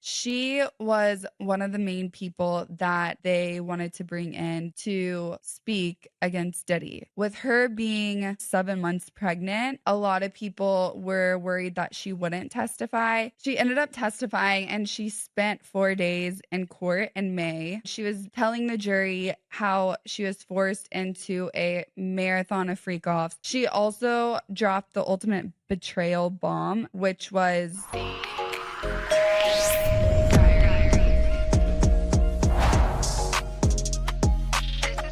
She was one of the main people that they wanted to bring in to speak against Diddy. With her being 7 months pregnant, a lot of people were worried that she wouldn't testify. She ended up testifying and she spent 4 days in court in May. She was telling the jury how she was forced into a marathon of freak offs. She also dropped the ultimate betrayal bomb, which was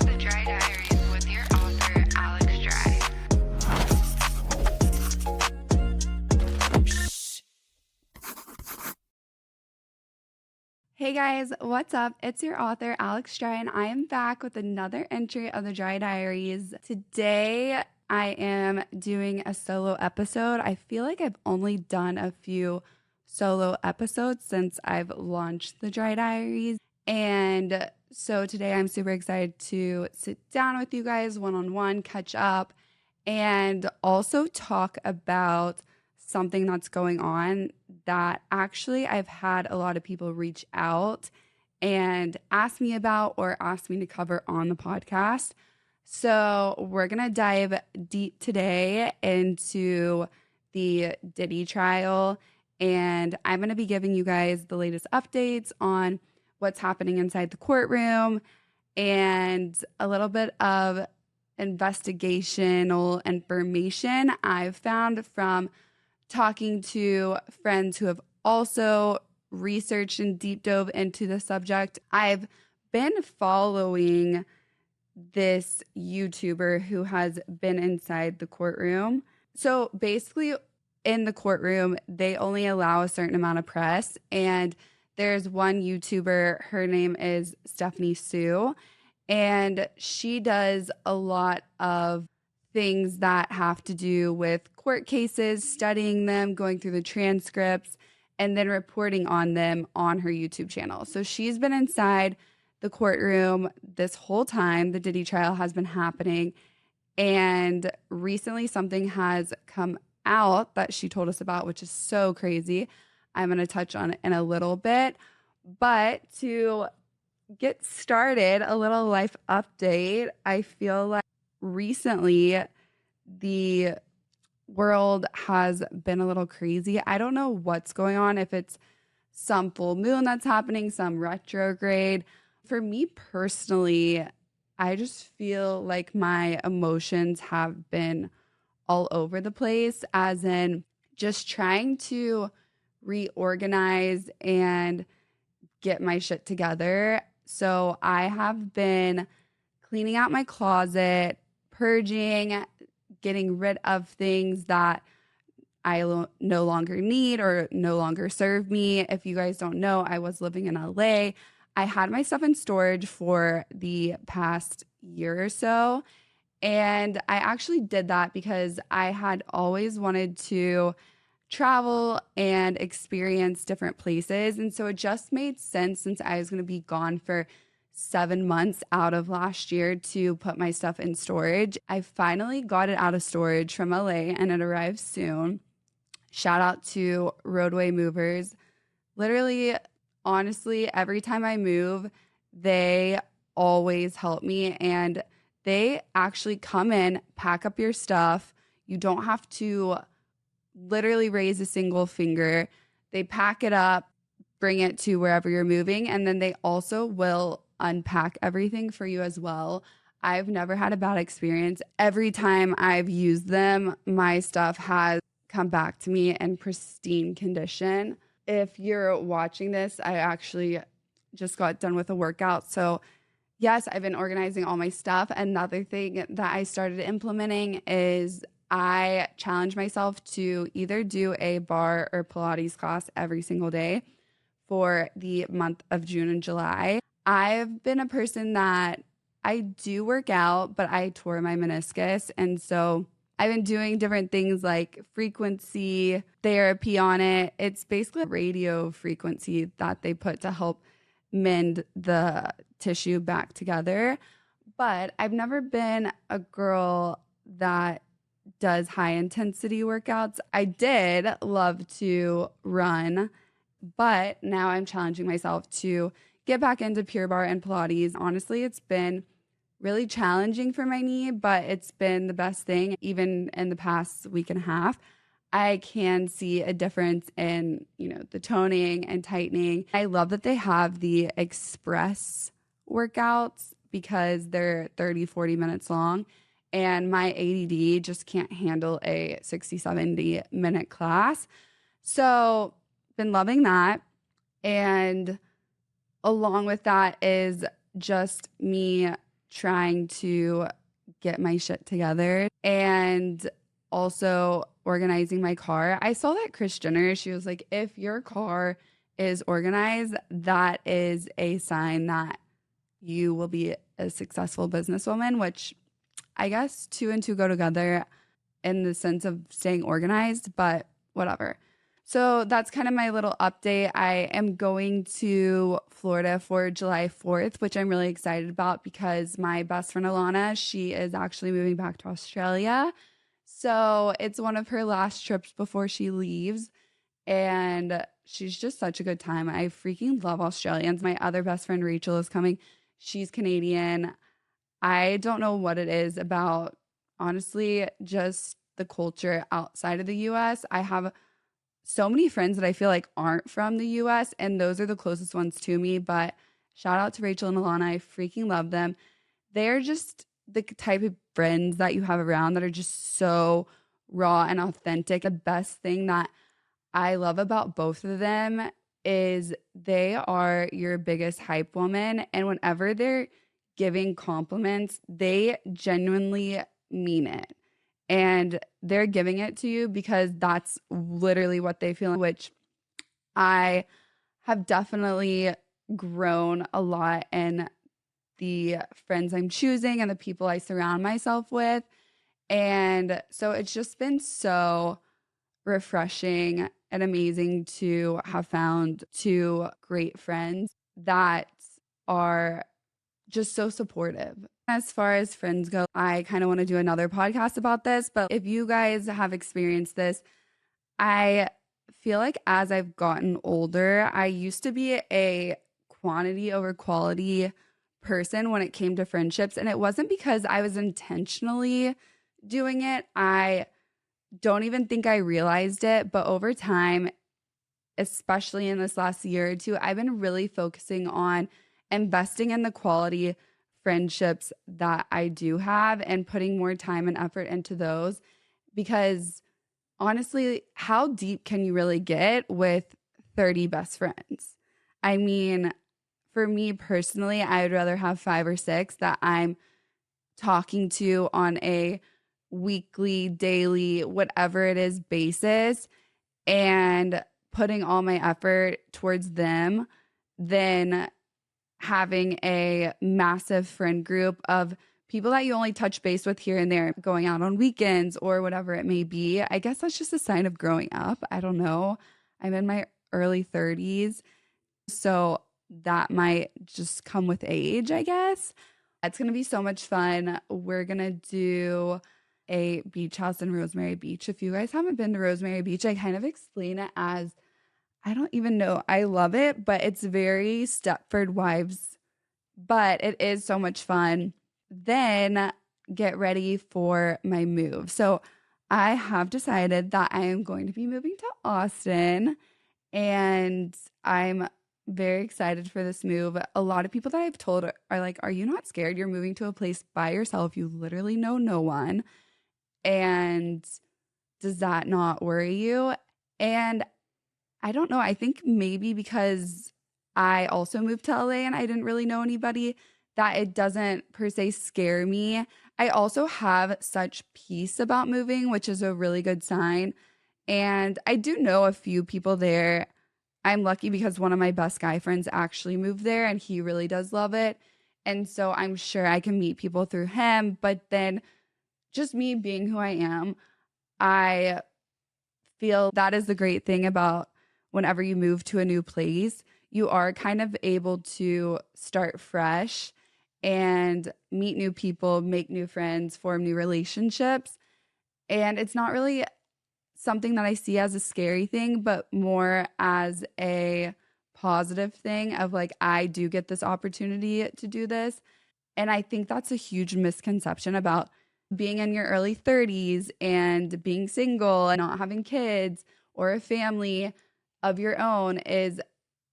The Dry Diaries with your author, Alex Dry. Hey guys, what's up? It's your author, Alex Dry, and I am back with another entry of the Dry Diaries. Today, I am doing a solo episode. I feel like I've only done a few solo episodes since I've launched the Dry Diaries. And so today, I'm super excited to sit down with you guys one-on-one, catch up, and also talk about something that's going on that actually I've had a lot of people reach out and ask me about or ask me to cover on the podcast. So we're going to dive deep today into the Diddy trial, and I'm going to be giving you guys the latest updates on what's happening inside the courtroom and a little bit of investigational information I've found from talking to friends who have also researched and deep dove into the subject. I've been following this YouTuber who has been inside the courtroom. So basically, in the courtroom, they only allow a certain amount of press. And there's one YouTuber, her name is Stephanie Sue, and she does a lot of things that have to do with court cases, studying them, going through the transcripts, and then reporting on them on her YouTube channel. So she's been inside the courtroom this whole time the Diddy trial has been happening. And recently something has come out that she told us about, which is so crazy. I'm going to touch on it in a little bit. But to get started, a little life update. I feel like recently the world has been a little crazy. I don't know what's going on, if it's some full moon that's happening, some retrograde. For me personally, I just feel like my emotions have been all over the place, as in just trying to reorganize and get my shit together. So I have been cleaning out my closet, purging, getting rid of things that no longer need or no longer serve me. If you guys don't know, I was living in LA. I had my stuff in storage for the past year or so. And I actually did that because I had always wanted to travel and experience different places. And so it just made sense, since I was going to be gone for 7 months out of last year, to put my stuff in storage. I finally got it out of storage from LA and it arrives soon. Shout out to Roadway Movers. Literally, honestly, every time I move, they always help me, and they actually come in, pack up your stuff. You don't have to literally raise a single finger. They pack it up, bring it to wherever you're moving, and then they also will unpack everything for you as well. I've never had a bad experience. Every time I've used them, my stuff has come back to me in pristine condition. If you're watching this, I actually just got done with a workout. So yes, I've been organizing all my stuff. Another thing that I started implementing is I challenge myself to either do a bar or Pilates class every single day for the month of June and July. I've been a person that I do work out, but I tore my meniscus. And so I've been doing different things like frequency therapy on it. It's basically radio frequency that they put to help mend the tissue back together. But I've never been a girl that does high intensity workouts. I did love to run, But now I'm challenging myself to get back into Pure Barre and Pilates. Honestly, it's been really challenging for my knee, but it's been the best thing. Even in the past week and a half, I can see a difference in, the toning and tightening. I love that they have the express workouts because they're 30, 40 minutes long. And my ADD just can't handle a 60, 70-minute class. So, been loving that. And along with that is just me trying to get my shit together and also organizing my car. I saw that Kris Jenner, she was like, if your car is organized, that is a sign that you will be a successful businesswoman, which I guess two and two go together in the sense of staying organized, but whatever. So that's kind of my little update. I am going to Florida for July 4th, which I'm really excited about because my best friend Alana, she is actually moving back to Australia. So it's one of her last trips before she leaves. And she's just such a good time. I freaking love Australians. My other best friend Rachel is coming. She's Canadian. I don't know what it is about, honestly, just the culture outside of the US. I have so many friends that I feel like aren't from the US, and those are the closest ones to me. But shout out to Rachel and Alana. I freaking love them. They're just the type of friends that you have around that are just so raw and authentic. The best thing that I love about both of them is they are your biggest hype woman. And whenever they're giving compliments, they genuinely mean it. And they're giving it to you because that's literally what they feel, which I have definitely grown a lot in the friends I'm choosing and the people I surround myself with. And so it's just been so refreshing and amazing to have found two great friends that are just so supportive. As far as friends go, I kind of want to do another podcast about this, but if you guys have experienced this, I feel like as I've gotten older, I used to be a quantity over quality person when it came to friendships, and it wasn't because I was intentionally doing it. I don't even think I realized it, but over time, especially in this last year or two, I've been really focusing on investing in the quality friendships that I do have and putting more time and effort into those because honestly, how deep can you really get with 30 best friends? I mean, for me personally, I would rather have 5 or 6 that I'm talking to on a weekly, daily, whatever it is basis and putting all my effort towards them than having a massive friend group of people that you only touch base with here and there, going out on weekends or whatever it may be. I guess that's just a sign of growing up. I don't know. I'm in my early 30s, so that might just come with age, I guess. It's going to be so much fun. We're going to do a beach house in Rosemary Beach. If you guys haven't been to Rosemary Beach, I kind of explain it as I don't even know. I love it, but it's very Stepford Wives, but it is so much fun. Then get ready for my move. So I have decided that I am going to be moving to Austin, and I'm very excited for this move. A lot of people that I've told are like, are you not scared? You're moving to a place by yourself. You literally know no one. And does that not worry you? And I don't know. I think maybe because I also moved to LA and I didn't really know anybody, that it doesn't per se scare me. I also have such peace about moving, which is a really good sign. And I do know a few people there. I'm lucky because one of my best guy friends actually moved there and he really does love it. And so I'm sure I can meet people through him. But then just me being who I am, I feel that is the great thing about whenever you move to a new place, you are kind of able to start fresh and meet new people, make new friends, form new relationships. And it's not really something that I see as a scary thing, but more as a positive thing of like, I do get this opportunity to do this. And I think that's a huge misconception about being in your early 30s and being single and not having kids or a family of your own is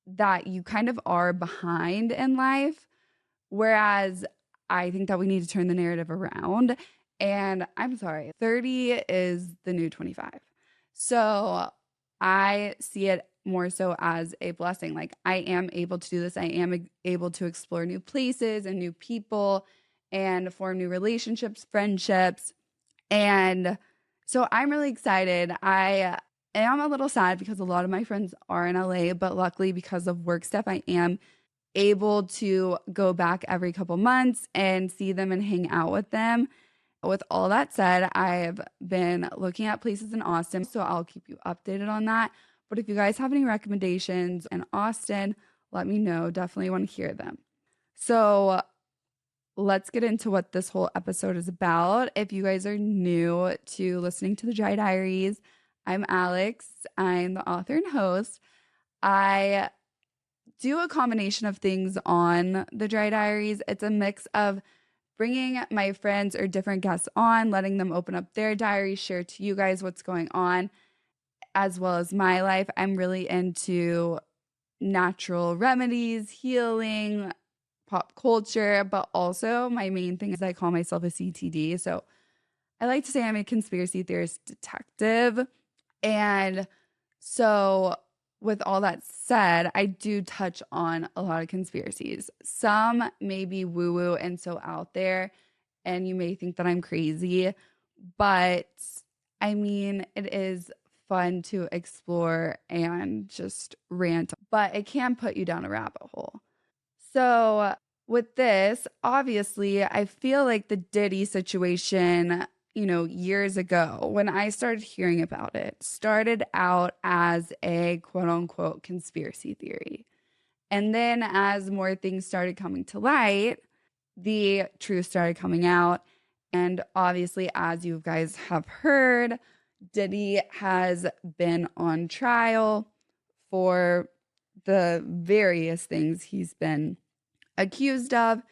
that you kind of are behind in life. Whereas I think that we need to turn the narrative around. And I'm sorry, 30 is the new 25. So I see it more so as a blessing. Like, I am able to do this. I am able to explore new places and new people and form new relationships, friendships. And so I'm really excited. I am a little sad because a lot of my friends are in LA, but luckily because of work stuff, I am able to go back every couple months and see them and hang out with them. With all that said, I've been looking at places in Austin, so I'll keep you updated on that. But if you guys have any recommendations in Austin, let me know. Definitely want to hear them. So let's get into what this whole episode is about. If you guys are new to listening to the Dry Diaries, I'm Alex. I'm the author and host. I do a combination of things on the Dry Diaries. It's a mix of bringing my friends or different guests on, letting them open up their diaries, share to you guys what's going on, as well as my life. I'm really into natural remedies, healing, pop culture, but also my main thing is I call myself a CTD. So I like to say I'm a conspiracy theorist detective. And so with all that said, I do touch on a lot of conspiracies. Some may be woo-woo and so out there, and you may think that I'm crazy, but I mean, it is fun to explore and just rant, but it can put you down a rabbit hole. So with this, obviously, I feel like the Diddy situation, years ago when I started hearing about it, started out as a quote unquote conspiracy theory. And then as more things started coming to light, the truth started coming out. And obviously, as you guys have heard, Diddy has been on trial for the various things he's been accused of.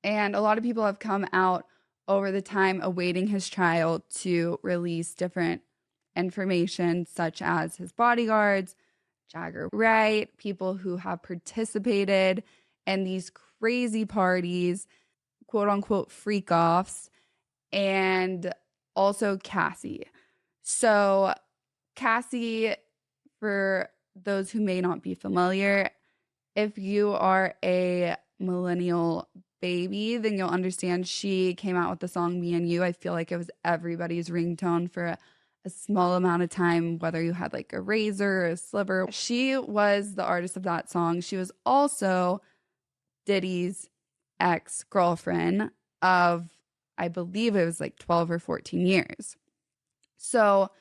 And a lot of people have come out over the time awaiting his trial to release different information, such as his bodyguards, Jagger Wright, people who have participated in these crazy parties, quote unquote freak offs, and also Cassie. So, Cassie, for those who may not be familiar, if you are a millennial baby, then you'll understand she came out with the song Me and You. I feel like it was everybody's ringtone for a small amount of time, whether you had like a razor or a sliver. She was the artist of that song. She was also Diddy's ex-girlfriend of, I believe it was like 12 or 14 years. So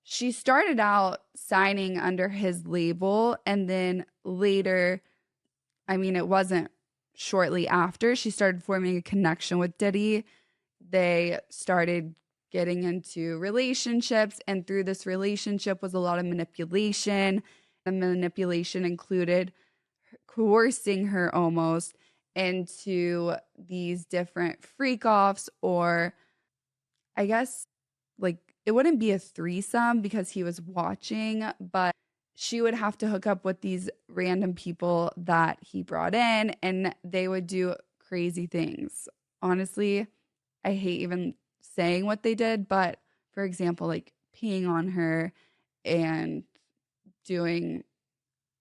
she started out signing under his label, and then later, I mean, it wasn't shortly after, she started forming a connection with Diddy. They started getting into relationships, and through this relationship was a lot of manipulation. The manipulation included coercing her almost into these different freak offs, or I guess like it wouldn't be a threesome because he was watching, but she would have to hook up with these random people that he brought in, and they would do crazy things. Honestly, I hate even saying what they did, but for example, like peeing on her and doing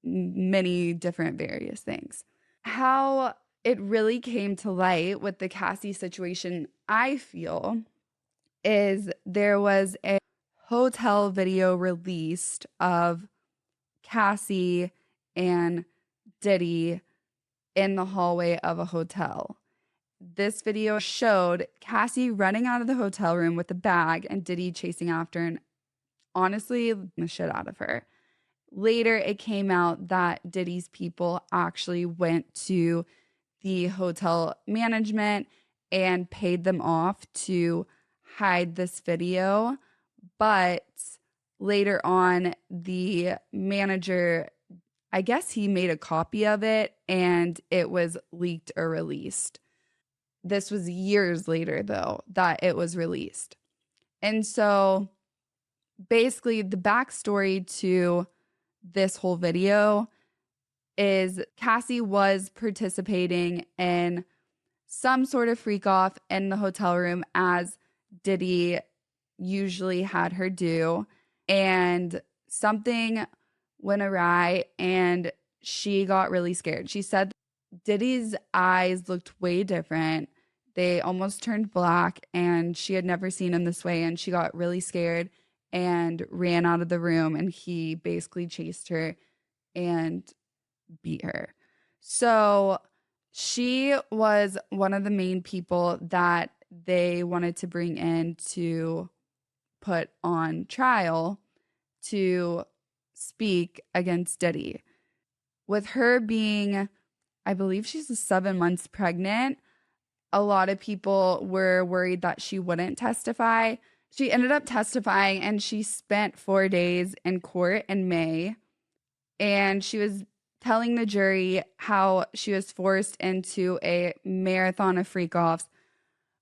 many different various things. How it really came to light with the Cassie situation, I feel, is there was a hotel video released of Cassie and Diddy in the hallway of a hotel. This video showed Cassie running out of the hotel room with a bag and Diddy chasing after and honestly the shit out of her. Later, it came out that Diddy's people actually went to the hotel management and paid them off to hide this video. But later on, the manager, I guess he made a copy of it and it was leaked or released. This was years later, though, that it was released. And so basically, the backstory to this whole video is Cassie was participating in some sort of freak off in the hotel room, as Diddy usually had her do. And something went awry and she got really scared. She said Diddy's eyes looked way different. They almost turned black and she had never seen him this way. And she got really scared and ran out of the room. And he basically chased her and beat her. So she was one of the main people that they wanted to bring in to put on trial to speak against Diddy. With her being, I believe she's 7 months pregnant, a lot of people were worried that she wouldn't testify. She ended up testifying and she spent 4 days in court in May. And she was telling the jury how she was forced into a marathon of freak offs,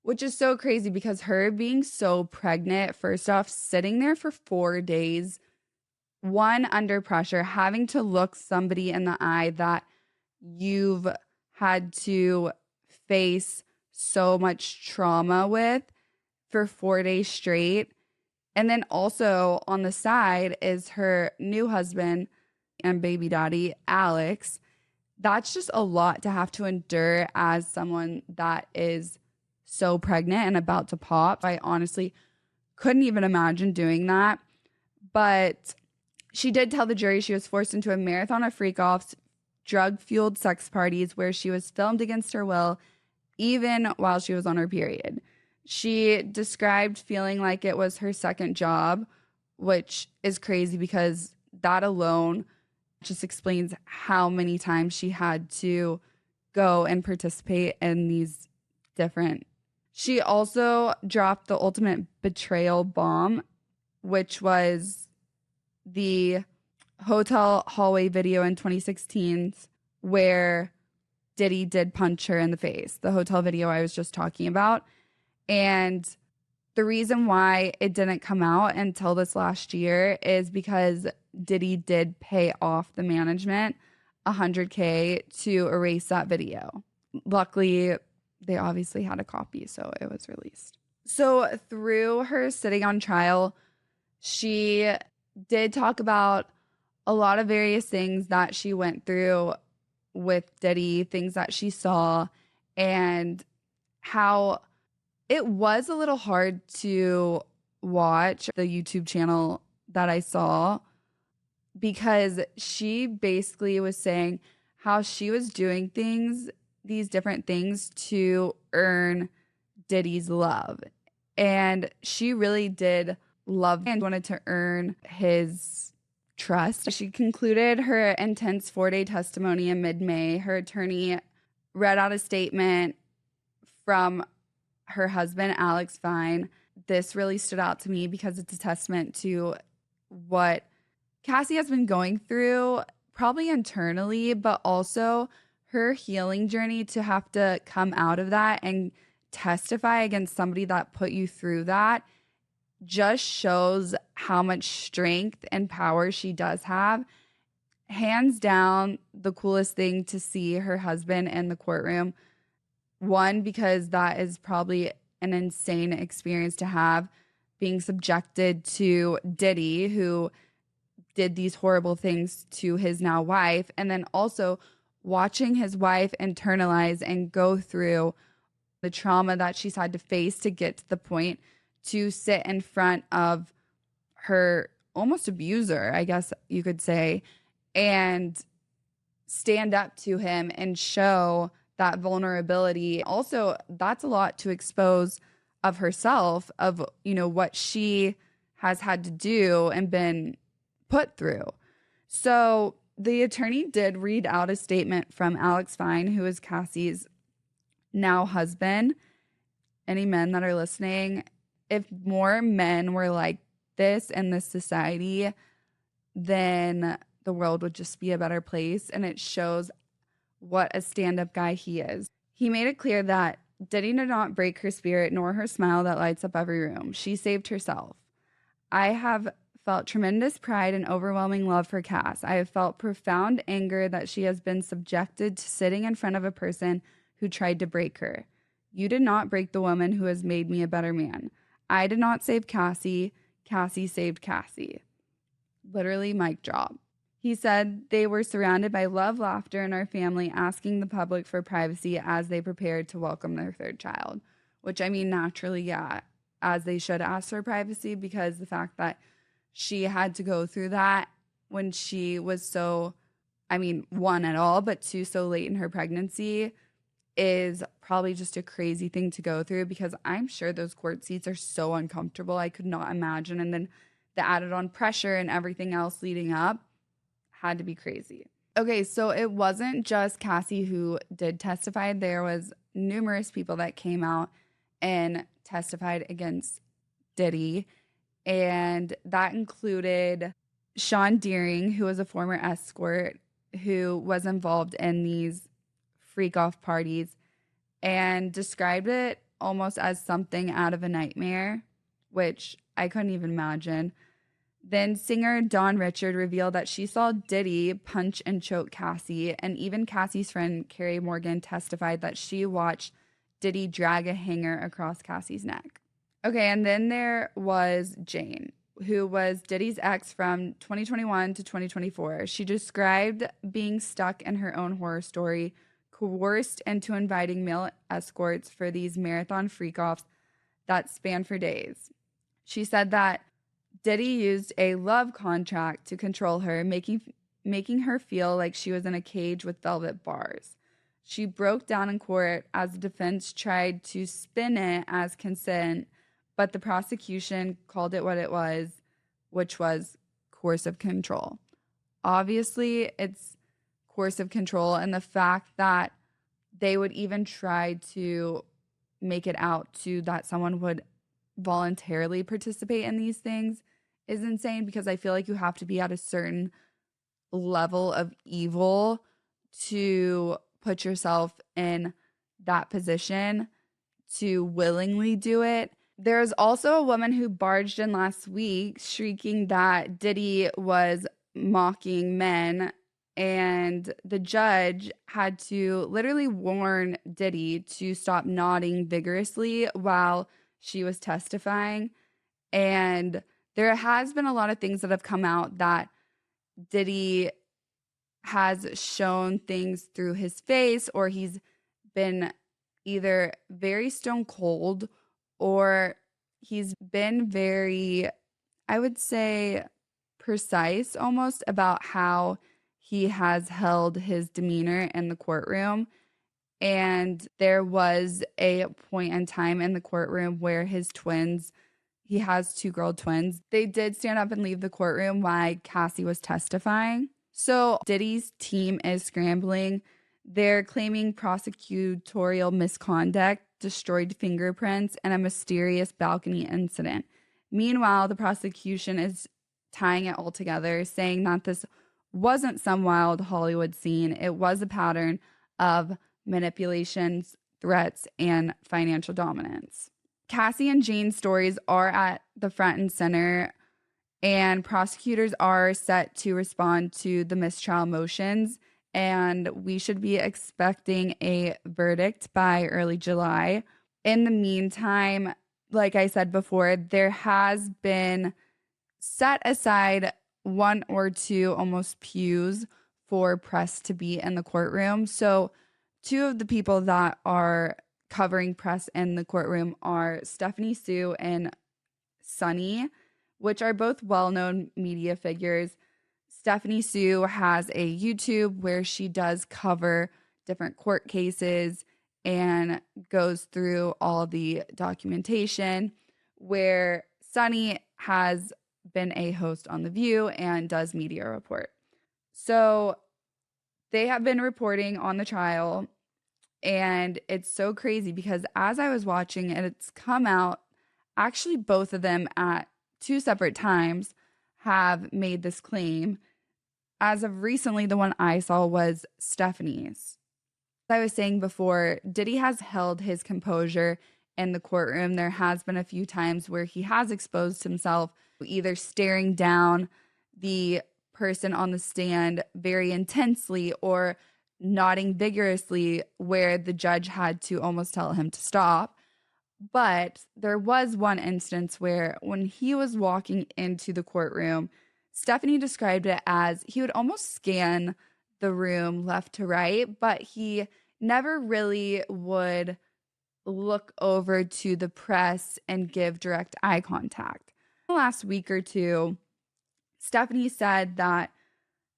which is so crazy because her being so pregnant, first off, sitting there for 4 days, one, under pressure, having to look somebody in the eye that you've had to face so much trauma with for 4 days straight. And then also on the side is her new husband and baby daddy, Alex. That's just a lot to have to endure as someone that is so pregnant and about to pop. I honestly couldn't even imagine doing that. But she did tell the jury she was forced into a marathon of freak-offs, drug-fueled sex parties where she was filmed against her will, even while she was on her period. She described feeling like it was her second job, which is crazy because that alone just explains how many times she had to go and participate in these different. She also dropped the ultimate betrayal bomb, which was the hotel hallway video in 2016 where Diddy did punch her in the face, the hotel video I was just talking about. And the reason why it didn't come out until this last year is because Diddy did pay off the management $100K to erase that video. Luckily, they obviously had a copy, so it was released. So through her sitting on trial, she did talk about a lot of various things that she went through with Diddy, things that she saw, and how it was a little hard to watch the YouTube channel that I saw because she basically was saying how she was doing things, these different things to earn Diddy's love. And she really did love and wanted to earn his trust. She concluded her intense 4-day testimony in mid-May. Her attorney read out a statement from her husband, Alex Fine. This really stood out to me because it's a testament to what Cassie has been going through, probably internally, but also her healing journey to have to come out of that and testify against somebody that put you through that just shows how much strength and power she does have. Hands down, the coolest thing to see her husband in the courtroom. One, because that is probably an insane experience to have, being subjected to Diddy, who did these horrible things to his now wife, and then also watching his wife internalize and go through the trauma that she's had to face to get to the point to sit in front of her almost abuser, I guess you could say, and stand up to him and show that vulnerability. Also, that's a lot to expose of herself, of, you know, what she has had to do and been put through. So the attorney did read out a statement from Alex Fine, who is Cassie's now husband. Any men that are listening, if more men were like this in this society, then the world would just be a better place. And it shows what a stand-up guy he is. He made it clear that Diddy did not break her spirit nor her smile that lights up every room. She saved herself. I have felt tremendous pride and overwhelming love for Cass. I have felt profound anger that she has been subjected to sitting in front of a person who tried to break her. You did not break the woman who has made me a better man. I did not save Cassie. Cassie saved Cassie. Literally, mic drop. He said they were surrounded by love, laughter, and our family asking the public for privacy as they prepared to welcome their third child. Which, I mean, naturally, yeah, as they should ask for privacy, because the fact that she had to go through that when she was so, I mean, one at all, but two, so late in her pregnancy is probably just a crazy thing to go through, because I'm sure those court seats are so uncomfortable. I could not imagine. And then the added on pressure and everything else leading up had to be crazy. Okay, so it wasn't just Cassie who did testify. There was numerous people that came out and testified against Diddy, and that included Sean Deering, who was a former escort who was involved in these freak-off parties and described it almost as something out of a nightmare, which I couldn't even imagine. Then singer Dawn Richard revealed that she saw Diddy punch and choke Cassie, and even Cassie's friend Carrie Morgan testified that she watched Diddy drag a hanger across Cassie's neck. Okay, and then there was Jane, who was Diddy's ex from 2021 to 2024. She described being stuck in her own horror story, coerced into inviting male escorts for these marathon freak-offs that span for days. She said that Diddy used a love contract to control her, making her feel like she was in a cage with velvet bars. She broke down in court as the defense tried to spin it as consent, but the prosecution called it what it was, which was coercive control. Obviously, it's coercive control, and the fact that they would even try to make it out to that someone would voluntarily participate in these things is insane, because I feel like you have to be at a certain level of evil to put yourself in that position to willingly do it. There's also a woman who barged in last week shrieking that Diddy was mocking men, and the judge had to literally warn Diddy to stop nodding vigorously while she was testifying. And there has been a lot of things that have come out that Diddy has shown things through his face, or he's been either very stone cold, or he's been very, I would say, precise almost about how he has held his demeanor in the courtroom. And there was a point in time in the courtroom where his twins, he has two girl twins, they did stand up and leave the courtroom while Cassie was testifying. So Diddy's team is scrambling. They're claiming prosecutorial misconduct, destroyed fingerprints, and a mysterious balcony incident. Meanwhile, the prosecution is tying it all together, saying that this wasn't some wild Hollywood scene. It was a pattern of manipulations, threats, and financial dominance. Cassie and Jane's stories are at the front and center, and prosecutors are set to respond to the mistrial motions, and we should be expecting a verdict by early July. In the meantime, like I said before, there has been set aside one or two almost pews for press to be in the courtroom. So two of the people that are covering press in the courtroom are Stephanie Sue and Sunny, which are both well-known media figures. Stephanie Sue has a YouTube where she does cover different court cases and goes through all the documentation, where Sunny has been a host on The View and does media report. So they have been reporting on the trial, and it's so crazy because as I was watching it, it's come out, actually both of them at two separate times have made this claim. As of recently, the one I saw was Stephanie's. As I was saying before, Diddy has held his composure in the courtroom. There has been a few times where he has exposed himself, either staring down the person on the stand very intensely or nodding vigorously, where the judge had to almost tell him to stop. But there was one instance where when he was walking into the courtroom, Stephanie described it as he would almost scan the room left to right, but he never really would look over to the press and give direct eye contact. The last week or two, Stephanie said that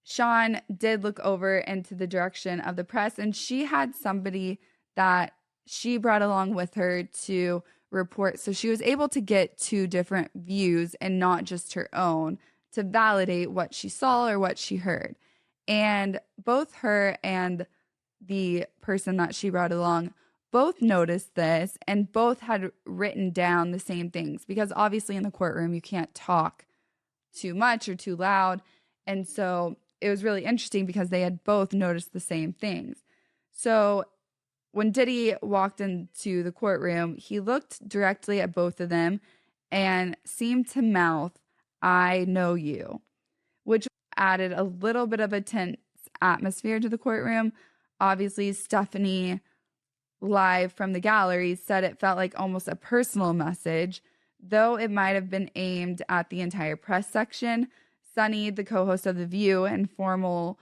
Sean did look over into the direction of the press, and she had somebody that she brought along with her to report. So she was able to get two different views and not just her own to validate what she saw or what she heard. And both her and the person that she brought along both noticed this and both had written down the same things, because obviously in the courtroom you can't talk too much or too loud. And so it was really interesting because they had both noticed the same things. So when Diddy walked into the courtroom, he looked directly at both of them and seemed to mouth, "I know you," which added a little bit of a tense atmosphere to the courtroom. Obviously, Stephanie, live from the gallery, said it felt like almost a personal message, though it might have been aimed at the entire press section. Sunny, the co-host of The View and former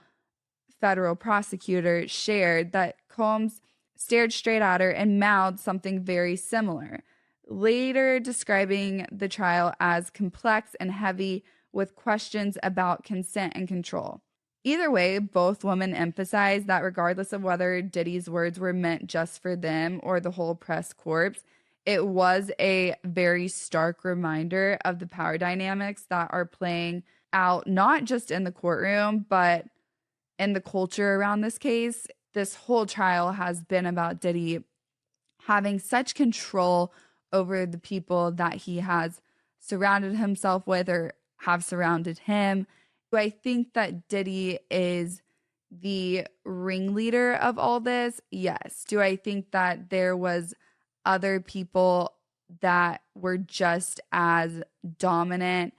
federal prosecutor, shared that Combs stared straight at her and mouthed something very similar, later describing the trial as complex and heavy with questions about consent and control. Either way, both women emphasized that regardless of whether Diddy's words were meant just for them or the whole press corps, it was a very stark reminder of the power dynamics that are playing out not just in the courtroom, but in the culture around this case. This whole trial has been about Diddy having such control over the people that he has surrounded himself with or have surrounded him. Do I think that Diddy is the ringleader of all this? Yes. Do I think that there was other people that were just as dominant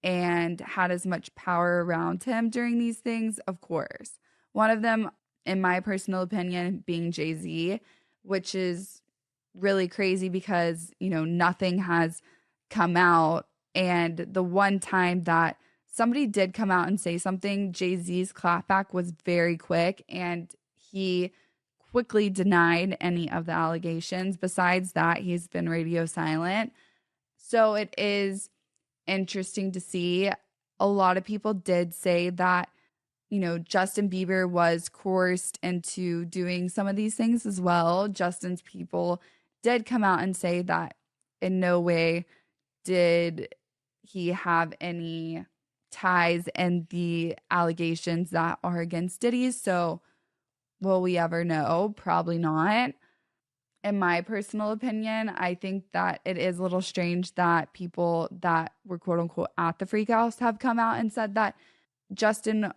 and had as much power around him during these things? Of course. One of them, in my personal opinion, being Jay-Z, which is really crazy because, nothing has come out. And the one time that somebody did come out and say something, Jay-Z's clapback was very quick and he quickly denied any of the allegations. Besides that, he's been radio silent. So it is interesting to see. A lot of people did say that, Justin Bieber was coerced into doing some of these things as well. Justin's people did come out and say that in no way did he have any ties in the allegations that are against Diddy. So will we ever know? Probably not. In my personal opinion, I think that it is a little strange that people that were quote unquote at the freak house have come out and said that Justin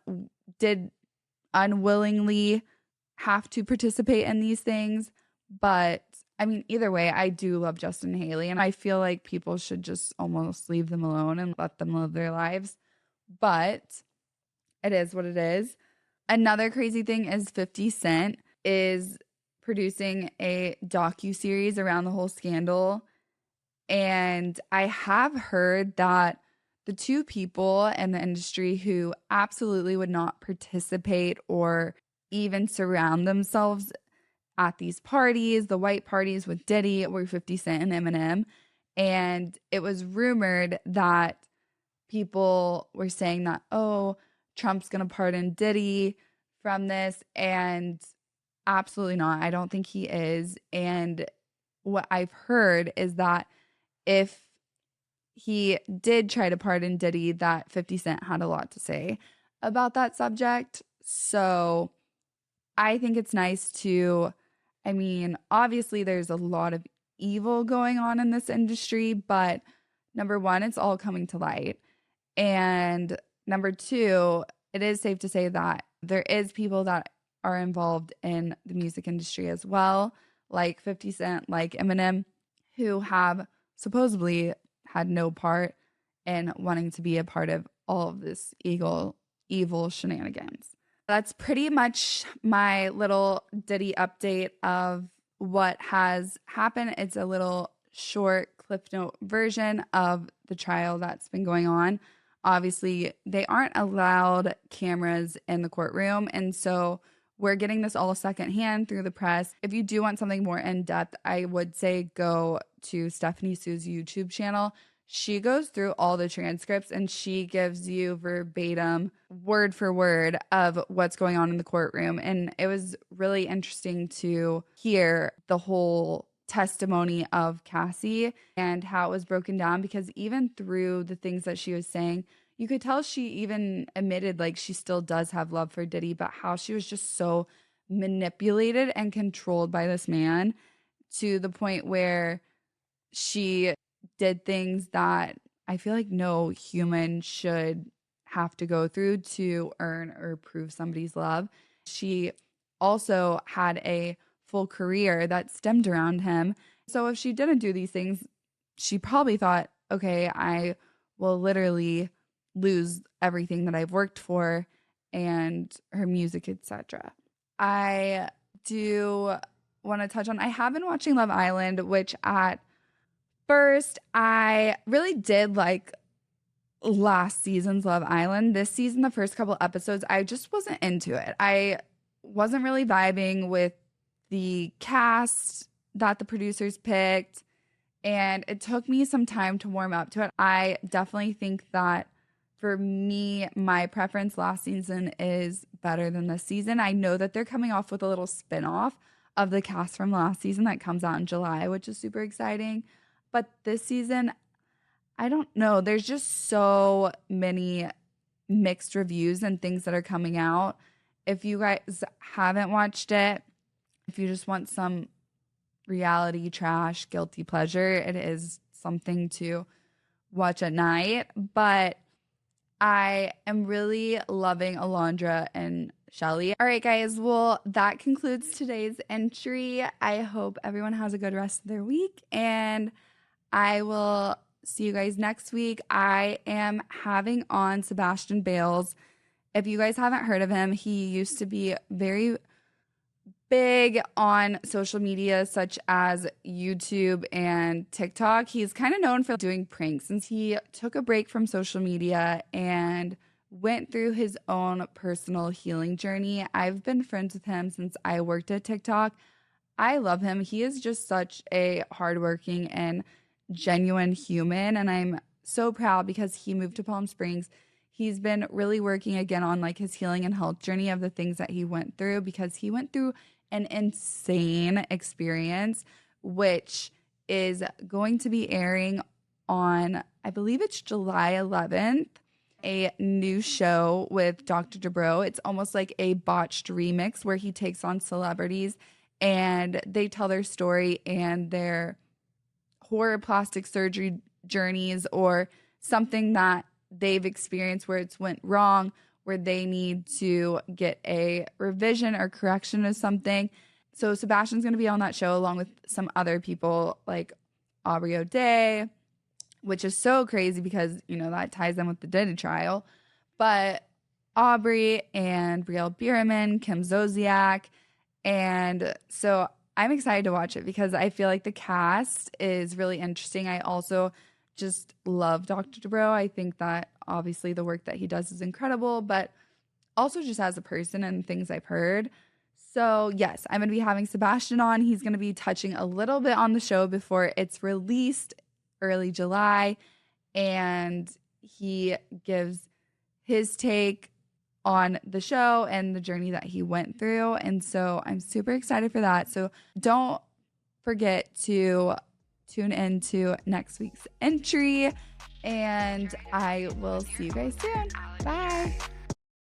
did unwillingly have to participate in these things. But I mean, either way, I do love Justin and Haley, and I feel like people should just almost leave them alone and let them live their lives. But it is what it is. Another crazy thing is 50 Cent is producing a docu-series around the whole scandal. And I have heard that the two people in the industry who absolutely would not participate or even surround themselves at these parties, the white parties with Diddy, were 50 Cent and Eminem. And it was rumored that people were saying that, oh, Trump's going to pardon Diddy from this. And absolutely not. I don't think he is. And what I've heard is that if he did try to pardon Diddy, that 50 Cent had a lot to say about that subject. So I think it's nice to, I mean, obviously there's a lot of evil going on in this industry, but number one, it's all coming to light. And number two, it is safe to say that there is people that are involved in the music industry as well, like 50 Cent, like Eminem, who have supposedly had no part in wanting to be a part of all of this evil shenanigans. That's pretty much my little Diddy update of what has happened. It's a little short clip note version of the trial that's been going on. Obviously, they aren't allowed cameras in the courtroom, and so we're getting this all secondhand through the press. If you do want something more in depth, I would say go to Stephanie Sue's YouTube channel. She goes through all the transcripts and she gives you verbatim, word for word, of what's going on in the courtroom. And it was really interesting to hear the whole testimony of Cassie and how it was broken down, because even through the things that she was saying, you could tell she even admitted like she still does have love for Diddy, but how she was just so manipulated and controlled by this man to the point where she did things that I feel like no human should have to go through to earn or prove somebody's love. She also had a full career that stemmed around him. So if she didn't do these things, she probably thought, okay, I will literally lose everything that I've worked for and her music, etc. I do want to touch on, I have been watching Love Island, which at first I really did like last season's Love Island. This season, the first couple episodes, I just wasn't into it. I wasn't really vibing with the cast that the producers picked, and it took me some time to warm up to it. I definitely think that for me, my preference last season is better than this season. I know that they're coming off with a little spinoff of the cast from last season that comes out in July, which is super exciting. But this season, I don't know. There's just so many mixed reviews and things that are coming out. If you guys haven't watched it, if you just want some reality trash, guilty pleasure, it is something to watch at night. But I am really loving Alondra and Shelly. All right, guys. Well, that concludes today's entry. I hope everyone has a good rest of their week, and I will see you guys next week. I am having on Sebastian Bales. If you guys haven't heard of him, he used to be very big on social media such as YouTube and TikTok. He's kind of known for doing pranks, since he took a break from social media and went through his own personal healing journey. I've been friends with him since I worked at TikTok. I love him. He is just such a hardworking and genuine human, and I'm so proud because he moved to Palm Springs. He's been really working again on like his healing and health journey of the things that he went through, because he went through an insane experience, which is going to be airing on, I believe it's July 11th, a new show with Dr. Dubrow. It's almost like a botched remix where he takes on celebrities and they tell their story and their horror plastic surgery journeys, or something that they've experienced where it's went wrong, where they need to get a revision or correction of something. So Sebastian's going to be on that show along with some other people like Aubrey O'Day, which is so crazy because, you know, that ties in with the Diddy trial. But Aubrey and Brielle Bierman, Kim Zolciak. And so I'm excited to watch it because I feel like the cast is really interesting. I also just love Dr. Dubrow. I think that obviously the work that he does is incredible, but also just as a person and things I've heard. So yes, I'm going to be having Sebastian on. He's going to be touching a little bit on the show before it's released early July, and he gives his take on the show and the journey that he went through. And so I'm super excited for that. So don't forget to tune into next week's entry, and I will see you guys soon. Bye.